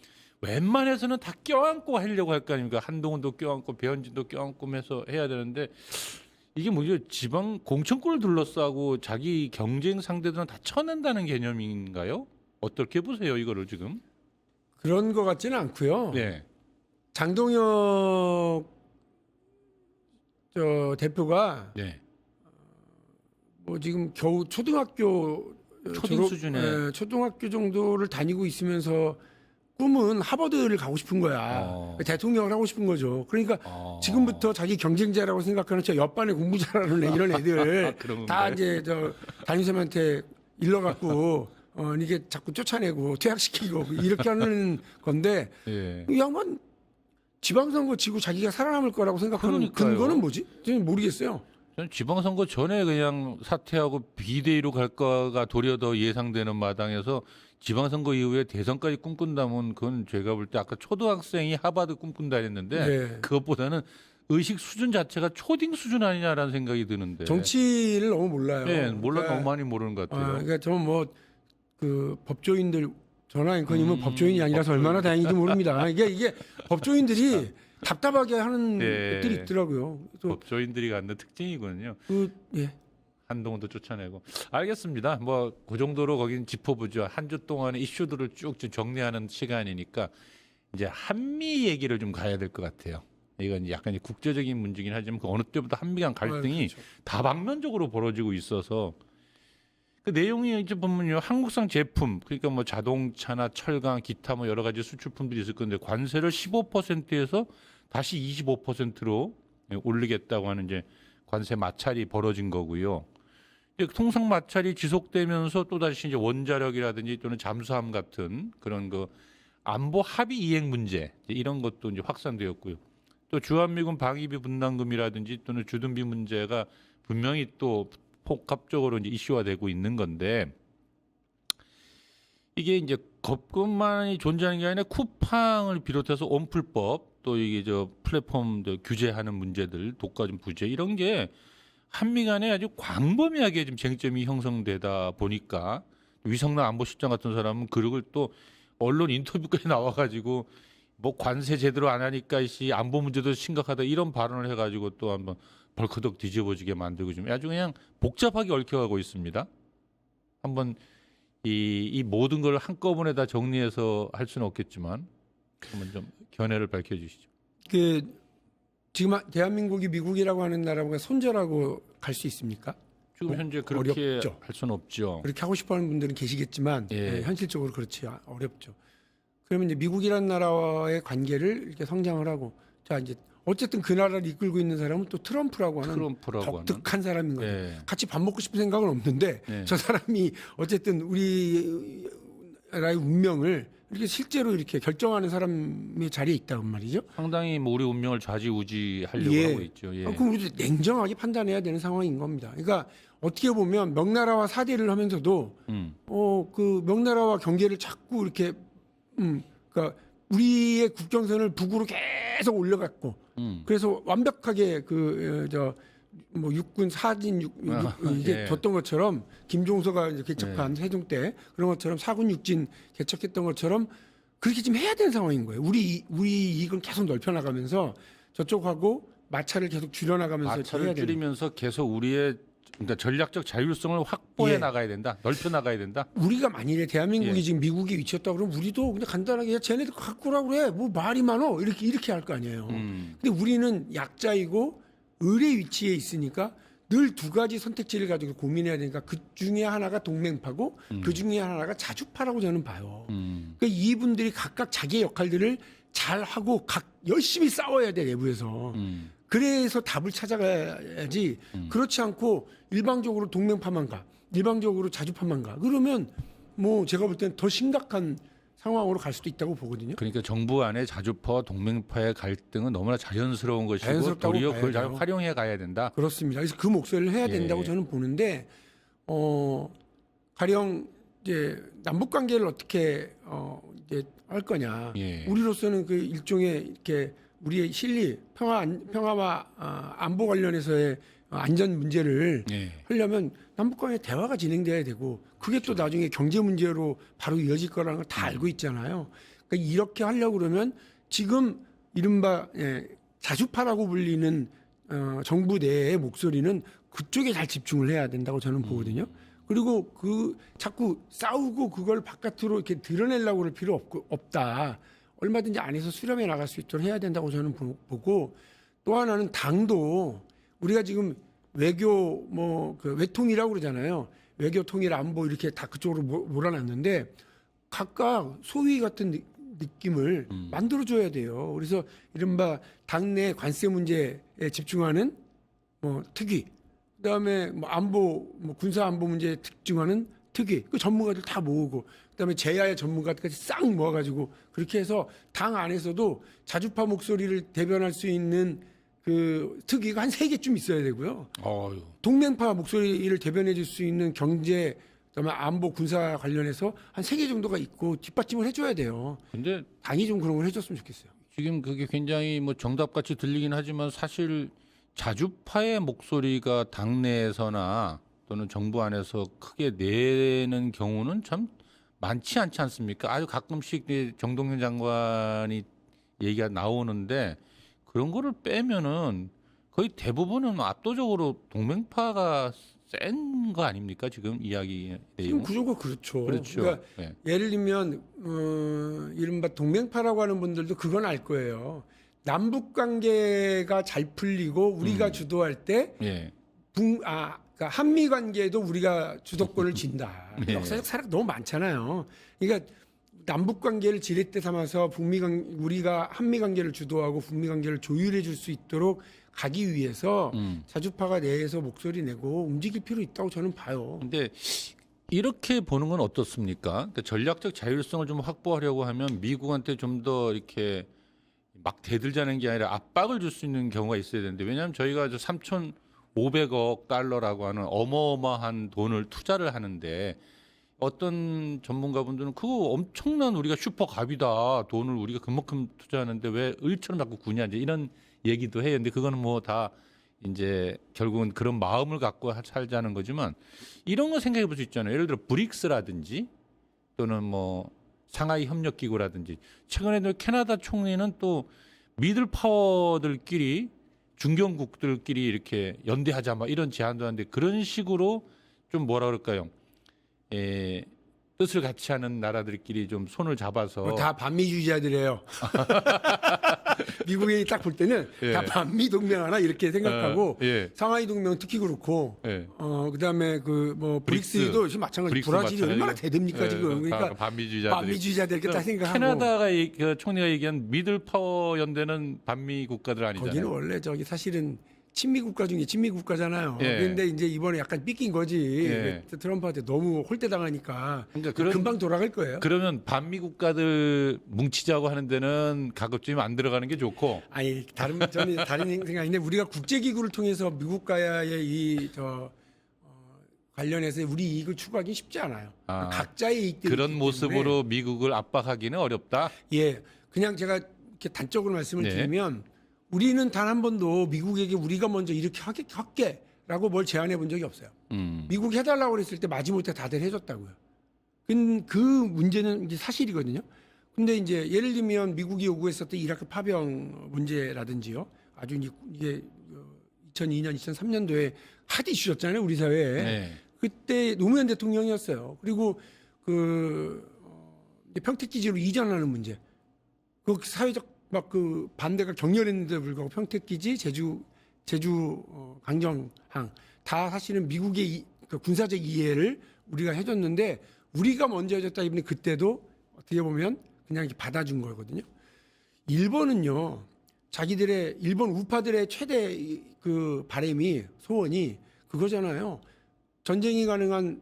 웬만해서는 다 껴안고 하려고 할 거 아닙니까? 한동훈도 껴안고 배현진도 껴안고 해서 해야 되는데 이게 뭐죠? 지방 공천권을 둘러싸고 자기 경쟁 상대들은 다 쳐낸다는 개념인가요? 어떻게 보세요 이거를 지금? 그런 것 같지는 않고요. 네. 장동혁 대표가 네. 뭐 지금 겨우 초등학교 초딩 수준의 초등학교 정도를 다니고 있으면서 꿈은 하버드를 가고 싶은 거야. 대통령을 하고 싶은 거죠. 그러니까 지금부터 자기 경쟁자라고 생각하는 저 옆반에 공부 잘하는 이런 애들 다 이제 담임선생님한테 일러갖고 이게 자꾸 쫓아내고 퇴학시키고 이렇게 하는 건데 예. 이 양반 지방선거 지고 자기가 살아남을 거라고 생각하는 그러니까요. 근거는 뭐지? 저는 모르겠어요. 저는 지방선거 전에 그냥 사퇴하고 비대위로 갈 거가 도리어 더 예상되는 마당에서 지방선거 이후에 대선까지 꿈꾼다면 그건 제가 볼 때 아까 초등학생이 하버드 꿈꾼다 했는데 네. 그것보다는 의식 수준 자체가 초딩 수준 아니냐라는 생각이 드는데 정치를 너무 몰라요. 네, 몰라 그러니까, 너무 많이 모르는 것 같아요. 그러니까 저는 뭐 그 법조인들 전화 앵커님은 법조인이 아니라서 얼마나 다행인지 모릅니다. 이게 법조인들이 답답하게 하는 예. 것들이 있더라고요. 그래서 법조인들이 갖는 특징이거든요. 예. 한동훈도 쫓아내고. 알겠습니다. 뭐 그 정도로 거긴 짚어보죠. 한 주 동안의 이슈들을 쭉 정리하는 시간이니까 이제 한미 얘기를 좀 가야 될 것 같아요. 이건 약간 국제적인 문제긴 하지만 그 어느 때보다 한미 간 갈등이 그렇죠. 다방면적으로 벌어지고 있어서 그 내용이 이제 보면요, 한국산 제품 그러니까 뭐 자동차나 철강, 기타 뭐 여러 가지 수출품들이 있을 건데 관세를 15%에서 다시 25%로 올리겠다고 하는 이제 관세 마찰이 벌어진 거고요. 이제 통상 마찰이 지속되면서 또 다시 이제 원자력이라든지 또는 잠수함 같은 그런 그 안보 합의 이행 문제 이런 것도 이제 확산되었고요. 또 주한미군 방위비 분담금이라든지 또는 주둔비 문제가 분명히 또 복합적으로 이제 이슈화되고 있는 건데 이게 이제 겁것만이 존재하는 게 아니라 쿠팡을 비롯해서 온풀법 또 이게 저 플랫폼 규제하는 문제들 독과점 부재 이런 게 한미 간에 아주 광범위하게 좀 쟁점이 형성되다 보니까 위성남 안보실장 같은 사람은 그걸 또 언론 인터뷰까지 나와가지고 뭐 관세 제대로 안 하니까 이 안보 문제도 심각하다 이런 발언을 해가지고 또 한번 벌크덕 뒤집어지게 만들고 좀 아주 그냥 복잡하게 얽혀가고 있습니다. 한번 이 모든 걸 한꺼번에 다 정리해서 할 수는 없겠지만 한번 좀 견해를 밝혀주시죠. 그 지금 대한민국이 미국이라고 하는 나라가 손절하고 갈 수 있습니까? 지금 현재 그렇게 어렵죠. 할 수는 없죠. 그렇게 하고 싶어하는 분들은 계시겠지만 예. 현실적으로 그렇지 어렵죠. 그러면 이제 미국이라는 나라와의 관계를 이렇게 성장을 하고 자 이제 어쨌든 그 나라를 이끌고 있는 사람은 또 트럼프라고 하는 독특한 사람인 거예요. 예. 같이 밥 먹고 싶은 생각은 없는데 예. 저 사람이 어쨌든 우리 나라의 운명을 이렇게 실제로 이렇게 결정하는 사람의 자리에 있다는 말이죠. 상당히 뭐 우리 운명을 좌지우지하려고 예. 하고 있죠. 예. 그럼 우리도 냉정하게 판단해야 되는 상황인 겁니다. 그러니까 어떻게 보면 명나라와 사대를 하면서도 그 명나라와 경계를 자꾸 이렇게 그러니까 우리의 국경선을 북으로 계속 올려갔고 그래서 완벽하게 뭐 육군 사진 이게 예. 줬던 것처럼 김종서가 이제 개척한 세종 때 그런 것처럼 사군 육진 개척했던 것처럼 그렇게 지금 해야 되는 상황인 거예요. 우리 이익은 계속 넓혀나가면서 저쪽하고 마찰을 계속 줄여나가면서 해야 마찰을 되는. 줄이면서 계속 우리의 그러니까 전략적 자율성을 확보해 예. 나가야 된다. 넓혀 나가야 된다. 우리가 만일에 대한민국이 예. 지금 미국에 위치했다 그러면 우리도 그냥 간단하게 야, 쟤네들 갖고 오라고 그래. 뭐 말이 많어. 이렇게 할 거 아니에요. 근데 우리는 약자이고 을의 위치에 있으니까 늘 두 가지 선택지를 가지고 고민해야 되니까 그 중에 하나가 동맹파고 그 중에 하나가 자주파라고 저는 봐요. 그러니까 이분들이 각각 자기의 역할들을 잘 하고 열심히 싸워야 돼 내부에서. 그래서 답을 찾아가야지. 그렇지 않고 일방적으로 동맹파만 가, 일방적으로 자주파만 가. 그러면 뭐 제가 볼 때는 더 심각한 상황으로 갈 수도 있다고 보거든요. 그러니까 정부 안에 자주파와 동맹파의 갈등은 너무나 자연스러운 것이고 자연스럽다고 도리어 그걸 잘 봐야죠. 활용해 가야 된다. 그렇습니다. 그래서 그 목소리를 해야 된다고 예. 저는 보는데 가령 이제 남북 관계를 어떻게 이제 할 거냐. 예. 우리로서는 그 일종의 이렇게 우리의 실리 평화와 안보 관련해서의 안전 문제를 예. 하려면 남북 간의 대화가 진행돼야 되고 그게 또 나중에 경제 문제로 바로 이어질 거라는 걸 다 알고 있잖아요. 그러니까 이렇게 하려고 그러면 지금 이른바 자주파라고 불리는 정부 내의 목소리는 그쪽에 잘 집중을 해야 된다고 저는 보거든요. 그리고 그 자꾸 싸우고 그걸 바깥으로 이렇게 드러내려고 할 필요 없다. 얼마든지 안에서 수렴해 나갈 수 있도록 해야 된다고 저는 보고 또 하나는 당도 우리가 지금 외교 그 외통이라고 그러잖아요. 외교 통일 안보 이렇게 다 그쪽으로 몰아놨는데 각각 소위 같은 느낌을 만들어줘야 돼요. 그래서 이른바 당내 관세 문제에 집중하는 뭐 특위, 그다음에 뭐 안보, 뭐 군사 안보 문제에 집중하는 특위, 그 전문가들 다 모으고, 그다음에 제야의 전문가들까지 싹 모아가지고 그렇게 해서 당 안에서도 자주파 목소리를 대변할 수 있는 그 특위가 한 3개쯤 있어야 되고요. 어휴. 동맹파 목소리를 대변해 줄 수 있는 경제, 그다음에 안보, 군사 관련해서 한 3개 정도가 있고 뒷받침을 해줘야 돼요. 근데 당이 좀 그런 걸 해줬으면 좋겠어요. 지금 그게 굉장히 뭐 정답같이 들리긴 하지만 사실 자주파의 목소리가 당내에서나 또는 정부 안에서 크게 내는 경우는 참 많지 않지 않습니까? 아주 가끔씩 정동영 장관이 얘기가 나오는데 그런 거를 빼면은 거의 대부분은 압도적으로 동맹파가 센 거 아닙니까? 지금 이야기 지금 내용. 구조가 그렇죠. 그렇죠. 그러니까 네. 예를 들면 이른바 동맹파라고 하는 분들도 그건 알 거예요. 남북 관계가 잘 풀리고 우리가 주도할 때 예. 그러니까 한미 관계에도 우리가 주도권을 진다. 네. 역사적 사례가 너무 많잖아요. 그러니까 남북 관계를 지렛대 삼아서 우리가 한미 관계를 주도하고 북미 관계를 조율해 줄 수 있도록 가기 위해서 자주파가 내에서 목소리 내고 움직일 필요 있다고 저는 봐요. 근데 이렇게 보는 건 어떻습니까? 그러니까 전략적 자율성을 좀 확보하려고 하면 미국한테 좀 더 이렇게 막 대들자는 게 아니라 압박을 줄 수 있는 경우가 있어야 되는데 왜냐하면 저희가 3,500억 달러라고 하는 어마어마한 돈을 투자를 하는데 어떤 전문가분들은 그거 엄청난 우리가 슈퍼갑이다. 돈을 우리가 그만큼 투자하는데 왜 을처럼 자꾸 구냐 이제 이런 얘기도 해요. 근데 그거는 뭐 다 이제 결국은 그런 마음을 갖고 살자는 거지만 이런 거 생각해 볼 수 있잖아요. 예를 들어 브릭스라든지 또는 뭐 상하이 협력기구라든지 최근에도 캐나다 총리는 또 미들 파워들끼리 중견국들끼리 이렇게 연대하자 막 이런 제안도 하는데 그런 식으로 좀 뭐라 그럴까요? 뜻을 같이 하는 나라들끼리 좀 손을 잡아서 다 반미주의자들이에요. 미국이 딱 볼 때는 예. 다 반미 동맹하나 이렇게 생각하고 예. 상하이 동맹 특히 그렇고 예. 그다음에 그 뭐 브릭스. 브릭스도 지금 마찬가지. 브릭스 브라질이 마찬가지고. 얼마나 대듭니까 예, 지금. 그러니까 다 반미주의자들이. 반미주의자들 이렇게 딱 생각하고. 캐나다가 그 총리가 얘기한 미들 파워 연대는 반미 국가들 아니잖아요. 거기는 원래 저기 사실은 친미 국가 중에 친미 국가잖아요. 예. 그런데 이제 이번에 약간 삐낀 거지. 예. 트럼프한테 너무 홀대당하니까 그러니까 금방 돌아갈 거예요. 그러면 반미 국가들 뭉치자고 하는 데는 가급적이면 안 들어가는 게 좋고. 아니 저는 다른 생각인데 우리가 국제기구를 통해서 미국과의 관련해서 우리 이익을 추구하기 쉽지 않아요. 아, 각자의 이익들이 그런 있기 모습으로 때문에. 미국을 압박하기는 어렵다. 예, 그냥 제가 이렇게 단적으로 말씀을 네. 드리면 우리는 단 한 번도 미국에게 우리가 먼저 이렇게 할게라고 뭘 제안해 본 적이 없어요. 미국이 해달라고 그랬을 때 마지못해 다들 해줬다고요. 그 문제는 이제 사실이거든요. 근데 이제 예를 들면 미국이 요구했었던 이라크 파병 문제라든지요. 아주 이게 2002년, 2003년도에 핫 이슈였잖아요, 우리 사회에. 네. 그때 노무현 대통령이었어요. 그리고 이제 평택기지로 이전하는 문제. 그 사회적 막 그 반대가 격렬했는데도 불구하고 평택기지, 제주 강정항 다 사실은 미국의 그 군사적 이해를 우리가 해줬는데 우리가 먼저 해줬다 이번에 그때도 어떻게 보면 그냥 이렇게 받아준 거거든요. 일본은요, 자기들의 일본 우파들의 최대 그 바람이 소원이 그거잖아요. 전쟁이 가능한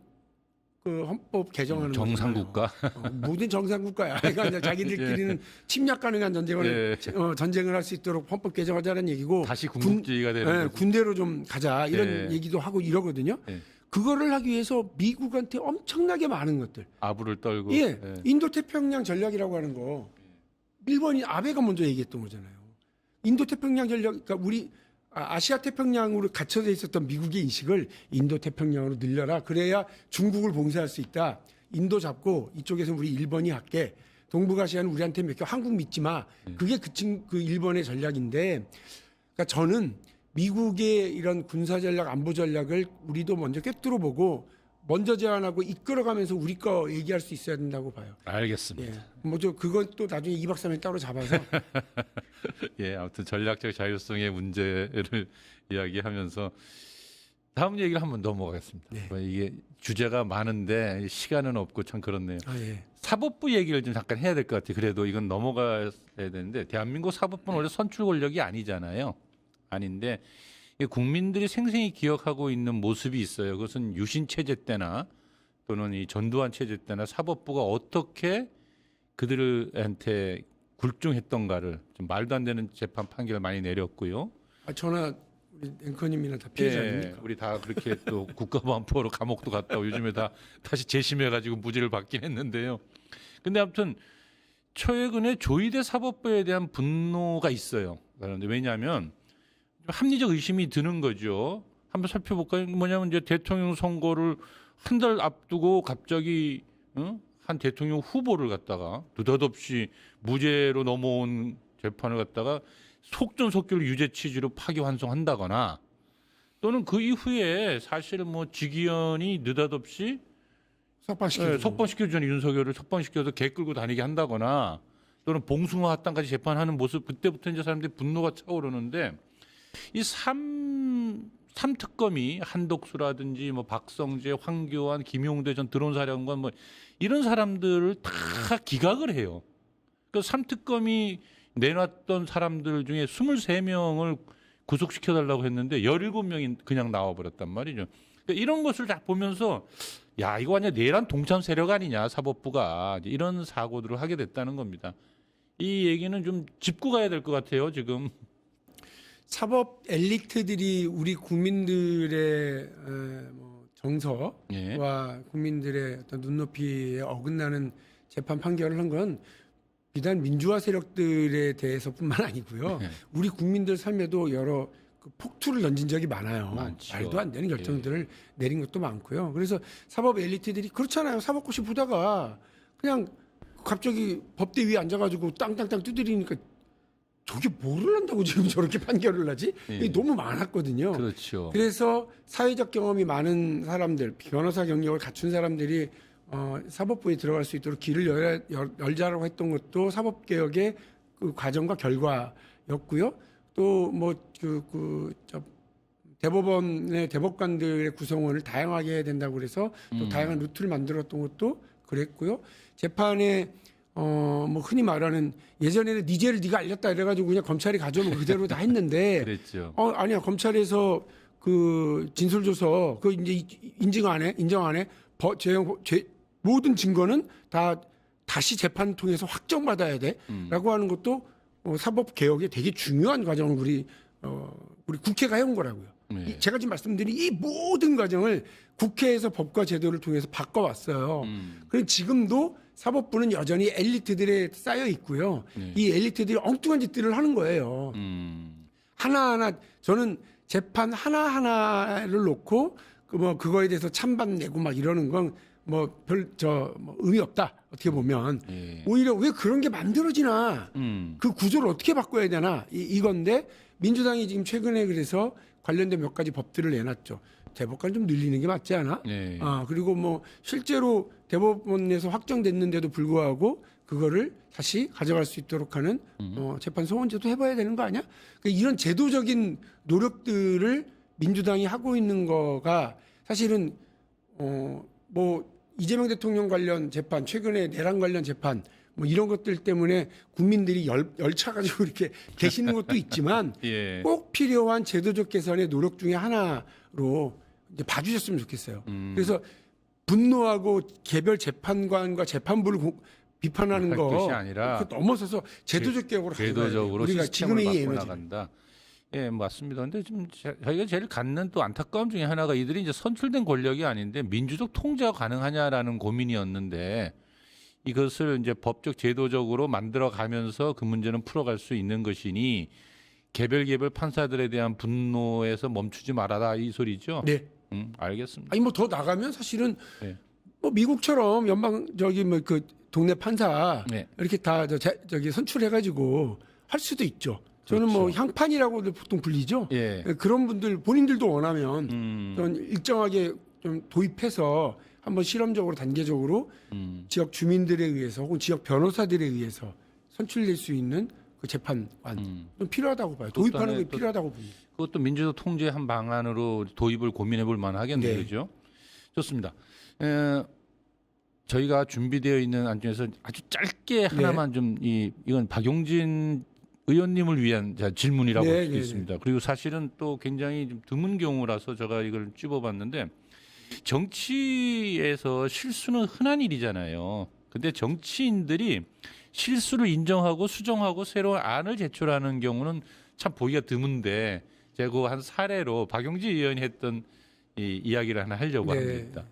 그 헌법 개정하는 정상국가. 모든 정상국가야. 그러니까 이제 자기들끼리는 침략 가능한 전쟁을 전쟁을 할 수 있도록 헌법 개정하자는 얘기고 다시 군국주의가 되는 거지. 군대로 좀 가자 이런 예. 얘기도 하고 이러거든요. 예. 그거를 하기 위해서 미국한테 엄청나게 많은 것들. 아부를 떨고. 예, 인도 태평양 전략이라고 하는 거 일본이 아베가 먼저 얘기했던 거잖아요. 인도 태평양 전략, 그러니까 우리 아시아 태평양으로 갇혀져 있었던 미국의 인식을 인도 태평양으로 늘려라. 그래야 중국을 봉쇄할 수 있다. 인도 잡고 이쪽에서 우리 일본이 할게. 동북아시아는 우리한테 맡겨. 한국 믿지 마. 그게 그 일본의 전략인데, 그러니까 저는 미국의 이런 군사 전략, 안보 전략을 우리도 먼저 꿰뚫어 보고 먼저 제안하고 이끌어가면서 우리 거 얘기할 수 있어야 된다고 봐요. 알겠습니다. 예. 뭐저 그건 또 나중에 2박 3일 따로 잡아서 예, 아무튼 전략적 자율성의 문제를 이야기하면서 다음 얘기를 한번 넘어가겠습니다. 네. 뭐 이게 주제가 많은데 시간은 없고 참 그렇네요. 예. 사법부 얘기를 좀 잠깐 해야 될 것 같아요. 그래도 이건 넘어가야 되는데 대한민국 사법부는 원래 선출 권력이 아니잖아요. 아닌데 국민들이 생생히 기억하고 있는 모습이 있어요. 그것은 유신 체제 때나 또는 이 전두환 체제 때나 사법부가 어떻게 그들한테 굴종했던가를 좀 말도 안 되는 재판 판결을 많이 내렸고요. 저나 우리 앵커님이나 다 피해자 아닙니까? 우리 다 그렇게 또 국가보안법으로 감옥도 갔다 오고 요즘에 다 다시 재심해가지고 무죄를 받긴 했는데요. 근데 아무튼 최근에 조희대 사법부에 대한 분노가 있어요. 그런데 왜냐하면 합리적 의심이 드는 거죠. 한번 살펴볼까요? 뭐냐면 이제 대통령 선거를 한 달 앞두고 갑자기 한 대통령 후보를 갖다가 느닷없이 무죄로 넘어온 재판을 갖다가 속전속결 유죄 취지로 파기환송한다거나 또는 그 이후에 사실 뭐 직위원이 느닷없이 석방시켜 주는 윤석열을 석방시켜서 개 끌고 다니게 한다거나 또는 봉숭아 합당까지 재판하는 모습 그때부터 이제 사람들이 분노가 차오르는데 이 삼특검이 한독수라든지 뭐 박성재, 황교안, 김용대 전 드론사령관 뭐 이런 사람들을 다 기각을 해요. 그 삼특검이 내놨던 사람들 중에 23명을 구속시켜 달라고 했는데 17명이 그냥 나와 버렸단 말이죠. 그러니까 이런 것을 다 보면서 야, 이거 완전 내란 동참 세력 아니냐, 사법부가. 이런 사고들을 하게 됐다는 겁니다. 이 얘기는 좀 짚고 가야 될 것 같아요, 지금. 사법 엘리트들이 우리 국민들의 정서와 예. 국민들의 어떤 눈높이에 어긋나는 재판 판결을 한 건 비단 민주화 세력들에 대해서뿐만 아니고요. 예. 우리 국민들 삶에도 여러 그 폭투를 던진 적이 많아요. 많죠. 말도 안 되는 결정들을 내린 것도 많고요. 그래서 사법 엘리트들이 그렇잖아요. 사법고시 보다가 그냥 갑자기 법대 위에 앉아가지고 땅땅땅 두드리니까 저게 뭐를 한다고 지금 저렇게 판결을 하지? 예. 이게 너무 많았거든요. 그렇죠. 그래서 사회적 경험이 많은 사람들, 변호사 경력을 갖춘 사람들이 사법부에 들어갈 수 있도록 길을 열자라고 했던 것도 사법개혁의 그 과정과 결과였고요. 또 뭐 대법원의 대법관들의 구성원을 다양하게 해야 된다고 그래서 또 다양한 루트를 만들었던 것도 그랬고요. 재판에 뭐 흔히 말하는 예전에는 네 죄를 네가 알렸다 이래가지고 그냥 검찰이 가져오면 그대로 다 했는데 그랬죠. 아니야 검찰에서 그 진술조서 그 이제 인정 안 해 모든 증거는 다시 재판 통해서 확정받아야 돼라고 하는 것도 사법 개혁에 되게 중요한 과정을 우리 국회가 해온 거라고요. 네. 제가 지금 말씀드린 이 모든 과정을 국회에서 법과 제도를 통해서 바꿔왔어요. 그리고 지금도 사법부는 여전히 엘리트들에 쌓여 있고요. 네. 이 엘리트들이 엉뚱한 짓들을 하는 거예요. 하나하나 저는 재판 하나하나를 놓고 그거에 대해서 찬반 내고 막 이러는 건 뭐 의미 없다. 어떻게 보면 예. 오히려 왜 그런 게 만들어지나 그 구조를 어떻게 바꿔야 되나 이건데 민주당이 지금 최근에 그래서 관련된 몇 가지 법들을 내놨죠. 대법관 좀 늘리는 게 맞지 않아? 네. 그리고 뭐 실제로 대법원에서 확정됐는데도 불구하고 그거를 다시 가져갈 수 있도록 하는 재판 소원제도 해봐야 되는 거 아니야? 그러니까 이런 제도적인 노력들을 민주당이 하고 있는 거가 사실은 뭐 이재명 대통령 관련 재판, 최근에 내란 관련 재판 뭐 이런 것들 때문에 국민들이 열차가지고 이렇게 계시는 것도 있지만 예. 꼭 필요한 제도적 개선의 노력 중에 하나로 이제 봐주셨으면 좋겠어요. 그래서 분노하고 개별 재판관과 재판부를 비판하는 거 것이 아니라 그거 넘어서서 제도적 개혁으로 제도적으로 우리가 시스템을 지금의 이 바꿔 에너지 나간다. 예, 맞습니다. 근데 지금 저희가 제일 갖는 또 안타까움 중에 하나가 이들이 이제 선출된 권력이 아닌데 민주적 통제가 가능하냐라는 고민이었는데 이것을 이제 법적 제도적으로 만들어 가면서 그 문제는 풀어갈 수 있는 것이니 개별 판사들에 대한 분노에서 멈추지 말아라 이 소리죠. 네. 알겠습니다. 아니 뭐 더 나가면 사실은 네. 뭐 미국처럼 연방 뭐 그 동네 판사 네. 이렇게 다 저기 선출해가지고 할 수도 있죠. 저는 뭐 그렇죠. 향판이라고도 보통 불리죠. 예. 그런 분들 본인들도 원하면 좀 일정하게 좀 도입해서 한번 실험적으로 단계적으로 지역 주민들에 의해서 혹은 지역 변호사들에 의해서 선출될 수 있는 그 재판관 좀 필요하다고 봐요. 도입하는 게 필요하다고 봅니다. 그것도 민주적 통제 한 방안으로 도입을 고민해 볼 만하겠네요. 네. 그죠? 좋습니다. 저희가 준비되어 있는 안 중에서 아주 짧게 하나만 좀 이건 박용진 의원님을 위한 질문이라고 할 수 있습니다. 그리고 사실은 또 굉장히 좀 드문 경우라서 제가 이걸 찝어봤는데 정치에서 실수는 흔한 일이잖아요. 근데 정치인들이 실수를 인정하고 수정하고 새로운 안을 제출하는 경우는 참 보기가 드문데 제가 그 한 사례로 박용진 의원이 했던 이 이야기를 하나 하려고 합니다.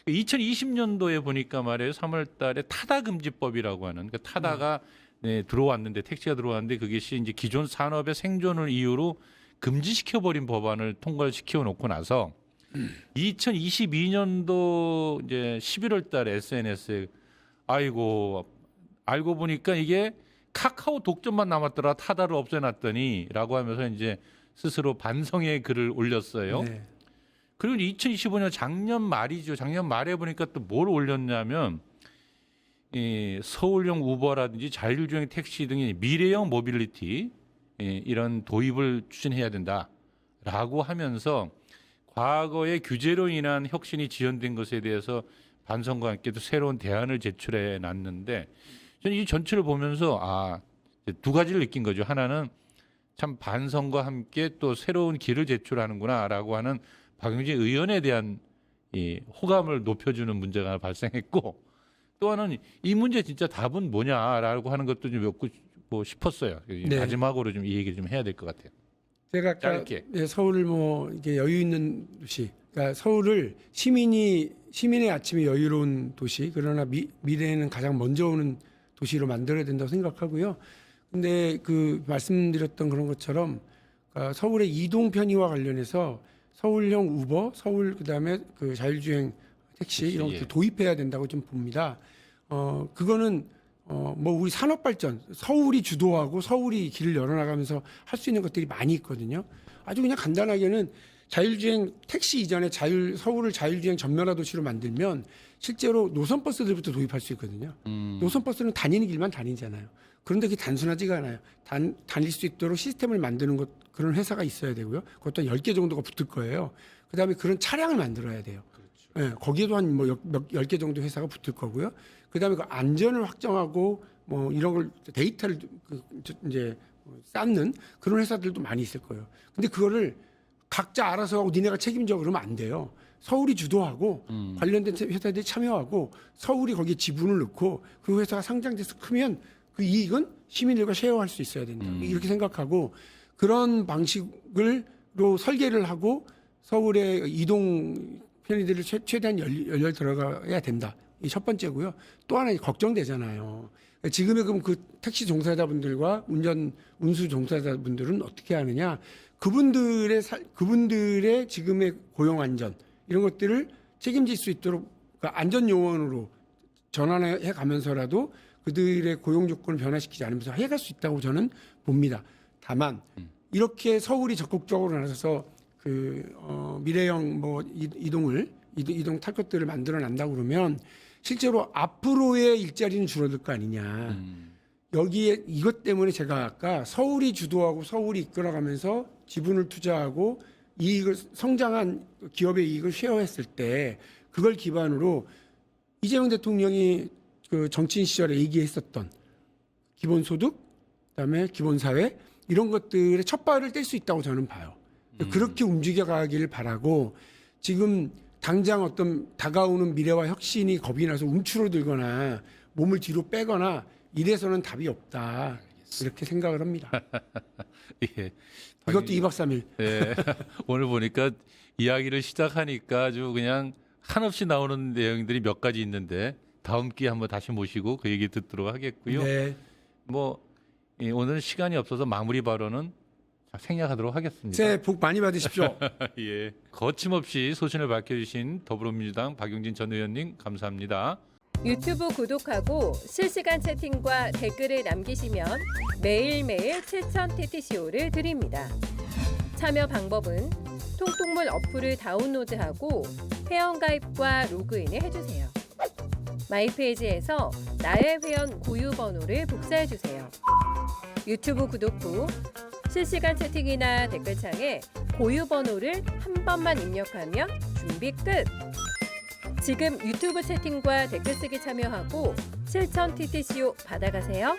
2020년도에 보니까 말이에요. 3월 달에 타다금지법이라고 하는 그러니까 타다가 들어왔는데 택시가 들어왔는데 그것이 이제 기존 산업의 생존을 이유로 금지시켜 버린 법안을 통과를 시켜 놓고 나서 2022년도 이제 11월 달에 SNS에 아이고 알고 보니까 이게 카카오 독점만 남았더라 타다를 없애놨더니라고 하면서 이제 스스로 반성의 글을 올렸어요. 네. 그리고 2025년 작년 말이죠. 작년 말에 보니까 또 뭘 올렸냐면 이 서울형 우버라든지 자율주행 택시 등의 미래형 모빌리티 이런 도입을 추진해야 된다라고 하면서 과거의 규제로 인한 혁신이 지연된 것에 대해서 반성과 함께 또 새로운 대안을 제출해 놨는데 저는 이 전체를 보면서 두 가지를 느낀 거죠. 하나는 참 반성과 함께 또 새로운 길을 제출하는구나라고 하는 박용진 의원에 대한 이 호감을 높여주는 문제가 하나 발생했고 또 하나는 이 문제 진짜 답은 뭐냐라고 하는 것도 좀 묻고 싶었어요. 네. 마지막으로 좀 이 얘기를 좀 해야 될 것 같아요. 제가 아까 짧게. 서울을 뭐 이게 여유 있는 도시, 그러니까 서울을 시민의 아침이 여유로운 도시, 그러나 미래에는 가장 먼저 오는 도시로 만들어야 된다고 생각하고요. 근데 그 말씀드렸던 그런 것처럼 그러니까 서울의 이동 편의와 관련해서 서울형 우버, 서울 그다음에 그 자율주행 택시 이런 것도 예. 도입해야 된다고 좀 봅니다. 그거는 뭐 우리 산업 발전, 서울이 주도하고 서울이 길을 열어나가면서 할 수 있는 것들이 많이 있거든요. 아주 그냥 간단하게는 자율주행 택시 이전에 서울을 자율주행 전면화 도시로 만들면 실제로 노선 버스들부터 도입할 수 있거든요. 노선 버스는 다니는 길만 다니잖아요. 그런데 그게 단순하지가 않아요. 다닐 수 있도록 시스템을 만드는 그런 회사가 있어야 되고요. 그것도 10개 정도가 붙을 거예요. 그다음에 그런 차량을 만들어야 돼요. 예, 거기에도 한 뭐 10개 정도 회사가 붙을 거고요. 그다음에 그 안전을 확정하고 뭐 이런 걸 데이터를 이제 쌓는 그런 회사들도 많이 있을 거예요. 근데 그거를 각자 알아서 하고 니네가 책임져 그러면 안 돼요. 서울이 주도하고 관련된 회사들이 참여하고 서울이 거기에 지분을 넣고 그 회사가 상장돼서 크면 그 이익은 시민들과 쉐어할 수 있어야 된다. 이렇게 생각하고 그런 방식으로 설계를 하고 서울의 이동 편의들을 최대한 열려 들어가야 된다. 이 첫 번째고요. 또 하나 걱정되잖아요. 지금의 그럼 그 택시 종사자분들과 운수 종사자분들은 어떻게 하느냐? 그분들의 지금의 고용 안전 이런 것들을 책임질 수 있도록 그러니까 안전 요원으로 전환해 가면서라도 그들의 고용 조건을 변화시키지 않으면서 해갈 수 있다고 저는 봅니다. 다만 이렇게 서울이 적극적으로 나서서 미래형 뭐 이동 탈 것들을 만들어 난다고 그러면 실제로 앞으로의 일자리는 줄어들 거 아니냐. 여기에 이것 때문에 제가 아까 서울이 주도하고 서울이 이끌어가면서 지분을 투자하고 이익을 성장한 기업의 이익을 쉐어했을 때 그걸 기반으로 이재명 대통령이 그 정치인 시절에 얘기했었던 기본소득, 그다음에 기본사회 이런 것들의 첫 발을 뗄 수 있다고 저는 봐요. 그렇게 움직여가기를 바라고 지금 당장 어떤 다가오는 미래와 혁신이 겁이 나서 움츠러들거나 몸을 뒤로 빼거나 이래서는 답이 없다. 이렇게 생각을 합니다. 예. 이것도 2박 3일. 예. 오늘 보니까 이야기를 시작하니까 아주 그냥 한없이 나오는 내용들이 몇 가지 있는데 다음 기회에 한번 다시 모시고 그 얘기 듣도록 하겠고요. 네. 오늘 시간이 없어서 마무리 발언은 생략하도록 하겠습니다. 새해 복 많이 받으십시오. 예. 거침없이 소신을 밝혀주신 더불어민주당 박용진 전 의원님 감사합니다. 유튜브 구독하고 실시간 채팅과 댓글을 남기시면 매일매일 7,000TTCO를 드립니다. 참여 방법은 통통물 어플을 다운로드하고 회원가입과 로그인을 해주세요. 마이페이지에서 나의 회원 고유 번호를 복사해주세요. 유튜브 구독 후 실시간 채팅이나 댓글창에 고유 번호를 한 번만 입력하면 준비 끝! 지금 유튜브 채팅과 댓글 쓰기 참여하고 7,000TTCO 받아가세요.